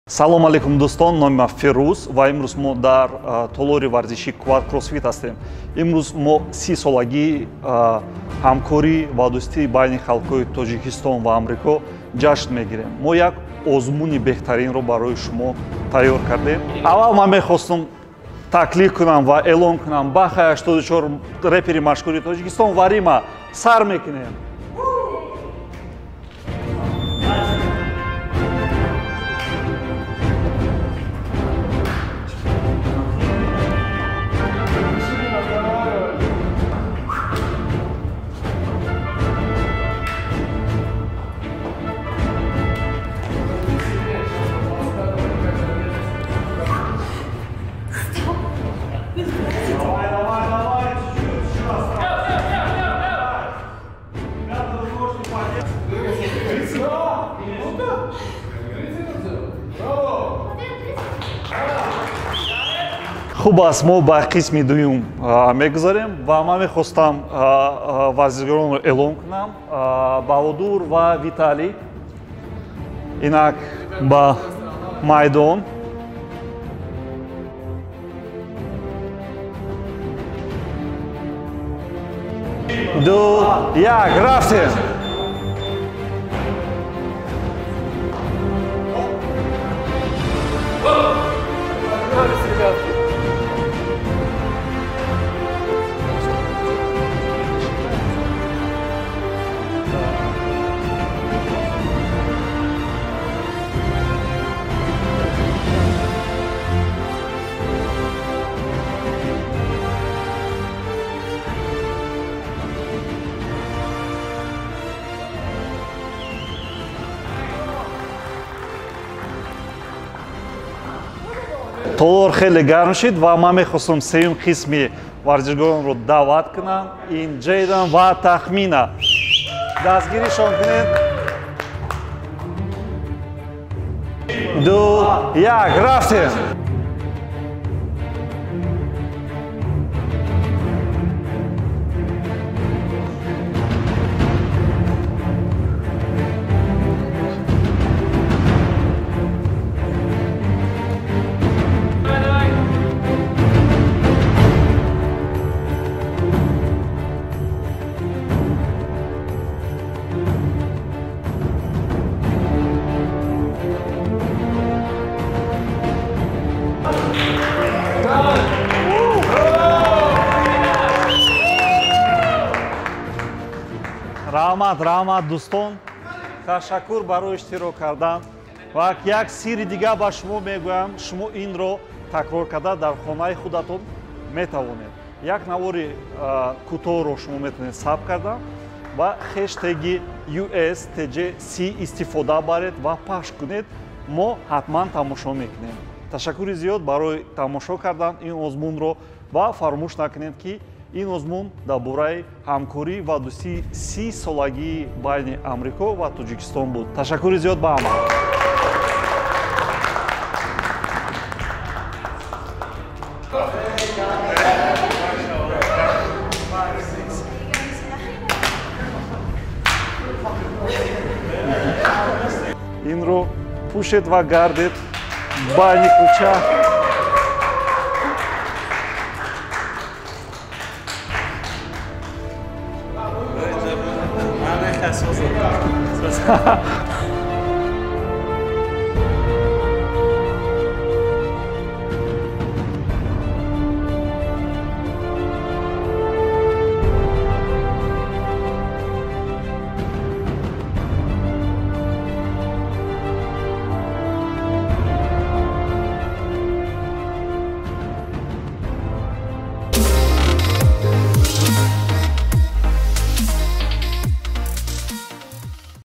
Салом алейкум дӯстон, номи ман Фирӯз ва имрӯз мо дар толори варзиши Quad CrossFit ҳастем. Имрӯз мо 30 солагии ҳамкорӣ ва дӯстии байни халқҳои Тоҷикистон ва Амрико ҷашн мегирем. Мо як озмуни беҳтаринро барои шумо тайёр кардем. Аввал ман мехостам таклиф кунам ва эълон кунам Бахай 84 рэпери машҳури Тоҷикистон Варима сар мекунем. Хуб аст, мо ба қисми дуюм мегузарем ва ман мехостам варзишгоронро эълон кунам. Баҳодур ва Виталий инак ба майдон. Ду, як, рафтем. Толор хеле гарм шид ва ман мехостам сеюм қисми варзишгоронро даъват кунам. Ин Ҷейдан ва Тахмина. Дастгиришон кунед. Ду, як, рафтем. Раҳмат дӯстон, ташаккур барои иштирок кардан. Ва як сирри дига ба шумо мегӯям, шумо инро такрор карда дар хонаи худатон метавонед. Як навори кӯтоҳро шумо метавонед сабт кардан ва хэштеги USTJC истифода баред ва пахш кунед. Мо ҳатман тамошо мекунем. Ташаккури зиёд барои тамошо кардан ин озмунро ва фаромӯш накунед, ки ин озмун дар бораи ҳамкорӣ ва дӯстии 30 солагии байни Амрико ва Тоҷикистон буд. Ташаккури зиёд ба ҳама. Инро пушед ва гардед байни кӯча.